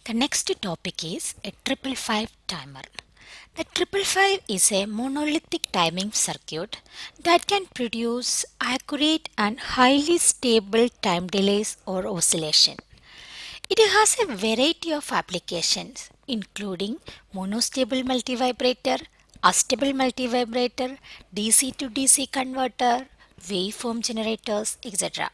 The next topic is a 555 timer. The 555 is a monolithic timing circuit that can produce accurate and highly stable time delays or oscillation. It has a variety of applications including monostable multivibrator, astable multivibrator, DC to DC converter, waveform generators, etc.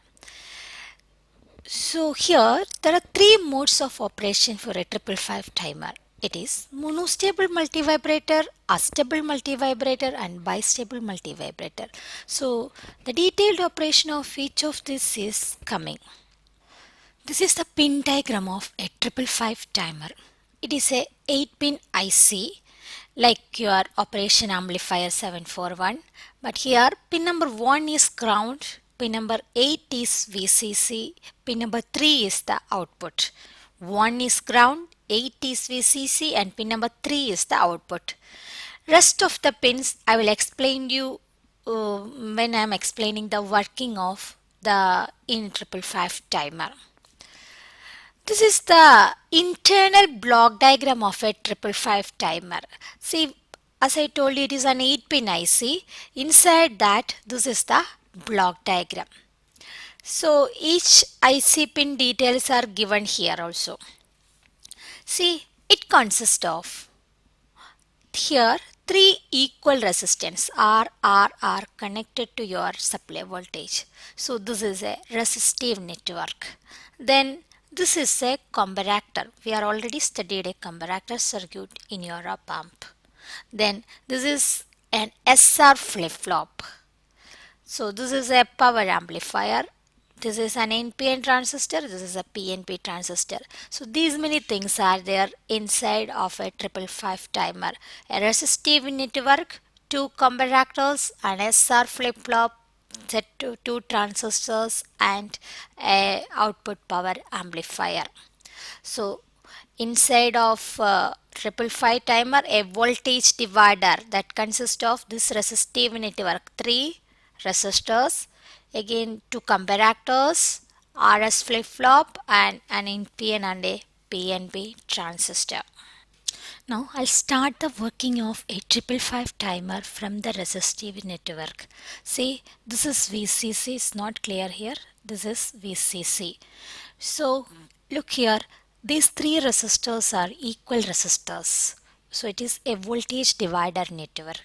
So here there are three modes of operation for a 555 timer. It is monostable multivibrator, astable multivibrator and bistable multivibrator. So the detailed operation of each of these is coming. This is the pin diagram of a 555 timer. It is a 8-pin IC like your operation amplifier 741, but here pin number 1 is ground, pin number 8 is VCC, pin number 3 is the output. 1 is ground, 8 is VCC and pin number 3 is the output. Rest of the pins I will explain you when I am explaining the working of the in 555 timer. This is the internal block diagram of a 555 timer. See, as I told you, it is an 8-pin IC. Inside that, this is the block diagram. So each IC pin details are given here also. See, it consists of here three equal resistance R connected to your supply voltage. So this is a resistive network. Then this is a comparator. We are already studied a comparator circuit in your op-amp. Then this is an SR flip-flop. So this is a power amplifier. This is an NPN transistor. This is a PNP transistor. So these many things are there inside of a 555 timer. A resistive network, two comparators, an SR flip-flop, set to two transistors and a output power amplifier. So inside of 555 timer a voltage divider that consists of this resistive network, three resistors, again two comparators, RS flip-flop and an NPN and a PNP transistor. Now I'll start the working of a 555 timer from the resistive network. See, this is VCC, it's not clear here. This is VCC. So look here, these three resistors are equal resistors. So it is a voltage divider network.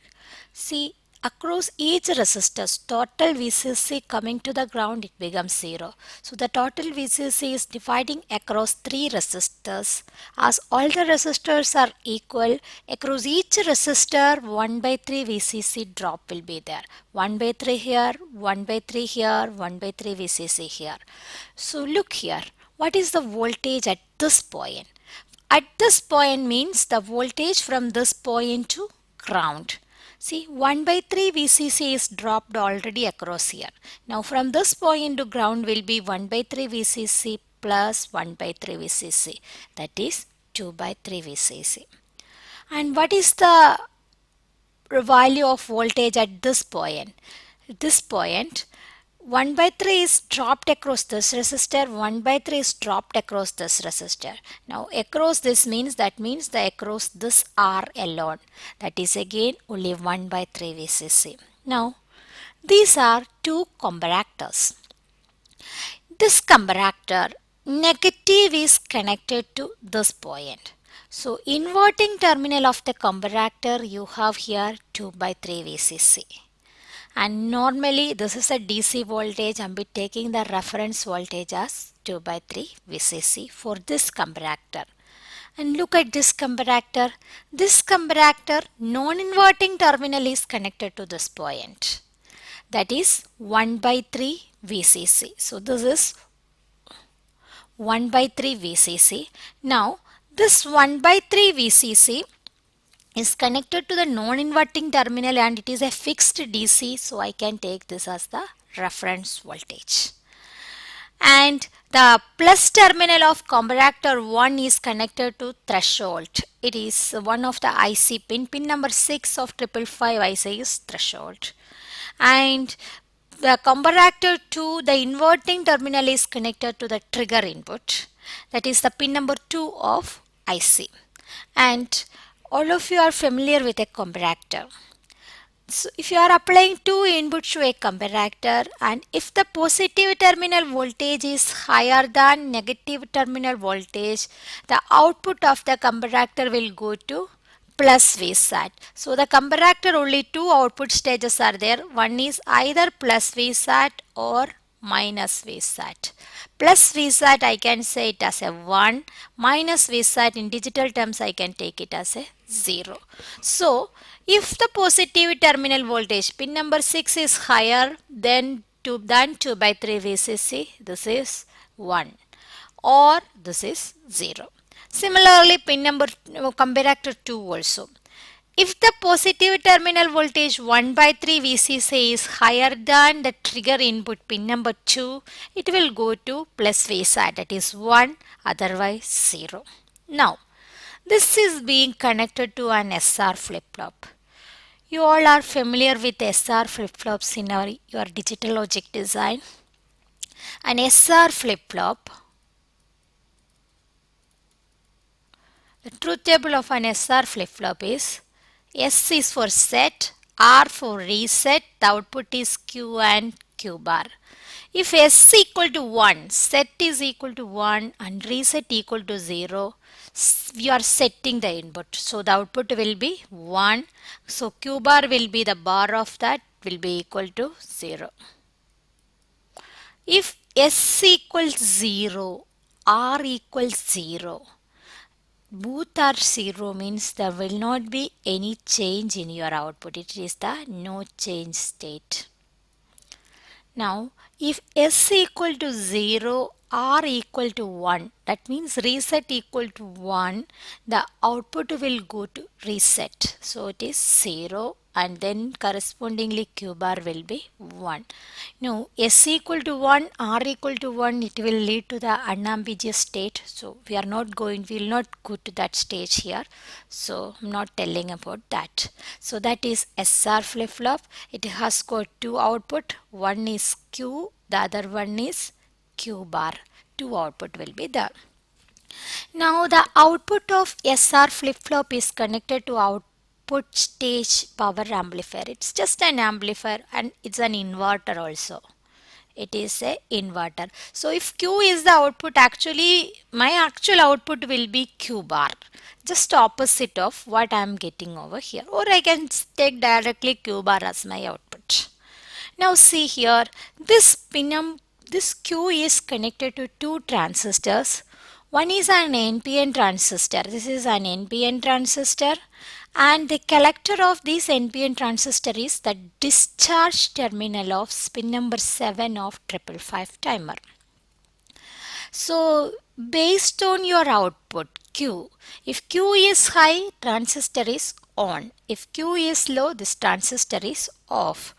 See, across each resistors, total VCC coming to the ground, it becomes 0. So the total VCC is dividing across three resistors. As all the resistors are equal, across each resistor 1 by 3 VCC drop will be there. 1 by 3 here, 1 by 3 here, 1 by 3 VCC here. So look here, what is the voltage at this point? At this point means the voltage from this point to ground. See, 1 by 3 VCC is dropped already across here. Now from this point to ground will be 1 by 3 VCC plus 1 by 3 VCC. That is 2 by 3 VCC. And what is the value of voltage at this point? This point 1 by 3 is dropped across this resistor, 1 by 3 is dropped across this resistor. Now across this means the across this R alone. That is again only 1 by 3 VCC. Now these are two comparators. This comparator negative is connected to this point. So inverting terminal of the comparator you have here 2 by 3 VCC. And normally this is a DC voltage. I'm be taking the reference voltage as 2 by 3 VCC for this comparator. And look at this comparator. This comparator non-inverting terminal is connected to this point. That is 1 by 3 VCC. So this is 1 by 3 VCC. Now this 1 by 3 VCC is connected to the non-inverting terminal and it is a fixed DC, so I can take this as the reference voltage. And the plus terminal of comparator 1 is connected to threshold. It is one of the IC pin number 6 of 555 IC is threshold. And the comparator 2, the inverting terminal is connected to the trigger input. That is the pin number 2 of IC. And all of you are familiar with a comparator. So if you are applying two inputs to a comparator, and if the positive terminal voltage is higher than negative terminal voltage, the output of the comparator will go to plus Vsat. So the comparator, only two output stages are there. One is either plus Vsat or minus Vsat. Plus Vsat I can say it as a 1, minus Vsat in digital terms I can take it as a 0. So if the positive terminal voltage pin number 6 is higher than 2 by 3 VCC, this is 1, or this is 0. Similarly, pin number comparator 2 also. If the positive terminal voltage 1 by 3 VCC is higher than the trigger input pin number 2, it will go to plus Vsat, that is 1, otherwise 0. Now, this is being connected to an SR flip-flop. You all are familiar with SR flip-flops in your digital logic design. An SR flip-flop, the truth table of an SR flip-flop is S is for set, R for reset, the output is Q and Q bar. If S equal to 1, set is equal to 1 and reset equal to 0, we are setting the input. So the output will be 1. So Q bar will be the bar of that will be equal to 0. If S equals 0, R equals 0, both are 0 means there will not be any change in your output. It is the no change state. Now, if S equal to 0, R equal to 1, that means reset equal to 1, the output will go to reset. So it is 0 and then correspondingly Q bar will be 1. Now, S equal to 1, R equal to 1, it will lead to the unambiguous state. So we will not go to that stage here. So I'm not telling about that. So that is SR flip-flop. It has got two output. One is Q, the other one is Q bar. Two output will be there. Now the output of SR flip-flop is connected to output stage power amplifier. It's just an amplifier and it's an inverter also. It is a inverter. So if Q is the output, actually my actual output will be Q bar. Just opposite of what I am getting over here. Or I can take directly Q bar as my output. Now see here, this Q is connected to two transistors. One is an NPN transistor. This is an NPN transistor. And the collector of this NPN transistor is the discharge terminal of pin number 7 of 555 timer. So based on your output Q, if Q is high, transistor is on. If Q is low, this transistor is off.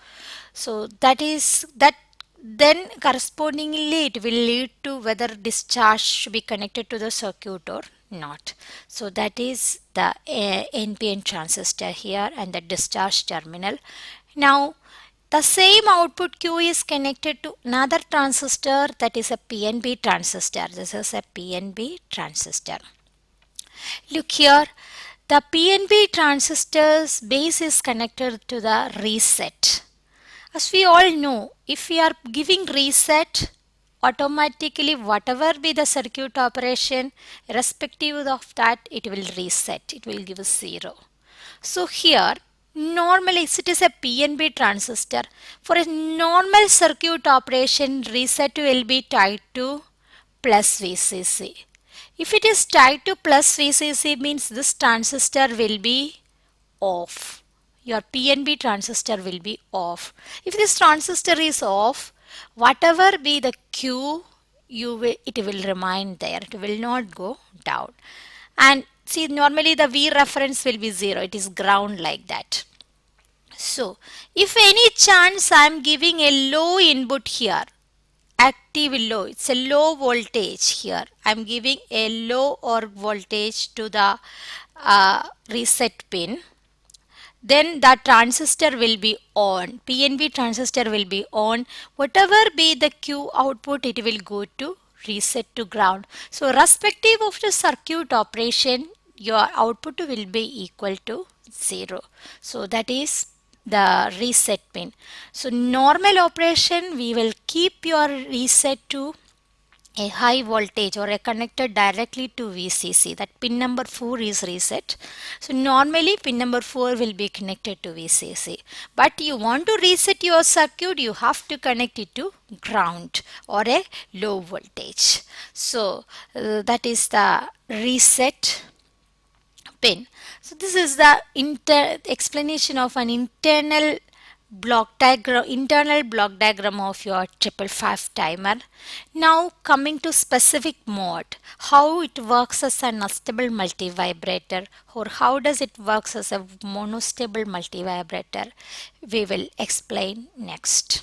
So that then correspondingly it will lead to whether discharge should be connected to the circuit or not. So that is the NPN transistor here and the discharge terminal. Now the same output Q is connected to another transistor, that is a PNP transistor. This is a PNP transistor. Look here, the PNP transistor's base is connected to the reset. As we all know, if we are giving reset, automatically whatever be the circuit operation, irrespective of that, it will reset. It will give us 0. So here, normally it is a PNP transistor. For a normal circuit operation, reset will be tied to plus VCC. If it is tied to plus VCC means this transistor will be off. Your PNP transistor will be off. If this transistor is off, whatever be the Q, it will remain there. It will not go down. And see, normally the V reference will be 0. It is ground like that. So, if any chance I am giving a low input here, active low, it's a low voltage here. I am giving a low or voltage to the reset pin. Then the transistor will be on. PNP transistor will be on. Whatever be the Q output, it will go to reset to ground. So respective of the circuit operation, your output will be equal to 0. So that is the reset pin. So normal operation, we will keep your reset to a high voltage or a connected directly to VCC. That pin number 4 is reset. So normally pin number 4 will be connected to VCC. But you want to reset your circuit, you have to connect it to ground or a low voltage. So that is the reset pin. So this is the explanation of an internal block diagram of your 555 timer. Now coming to specific mode, how it works as an unstable multivibrator or how does it works as a monostable multivibrator, we will explain next.